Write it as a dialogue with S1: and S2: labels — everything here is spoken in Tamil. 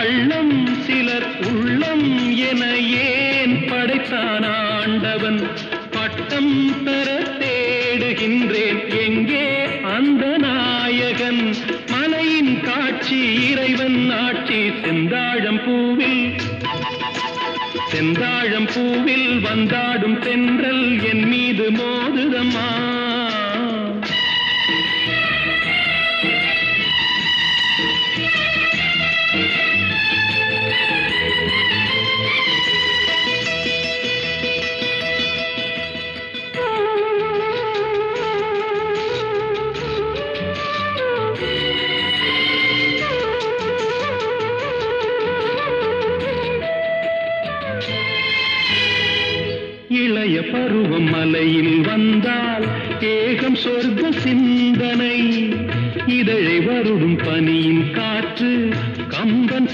S1: கள்ளம் சிலர் உள்ளம் என ஏன் படைத்தான் ஆண்டவன்? பட்டம் பெற தேடுகின்றேன், எங்கே அந்த நாயகன்? மலையின் காட்சி இறைவன் ஆட்சி, செந்தாழம் பூவில் வந்தாடும் தென்றல் என் மீது மோதுதம்மா. இளைய பருவம் மலையில் வந்தால் ஏகம் சொர்க்க சிந்தனை, இதழை வருடும் பனியின் காற்று கம்பன்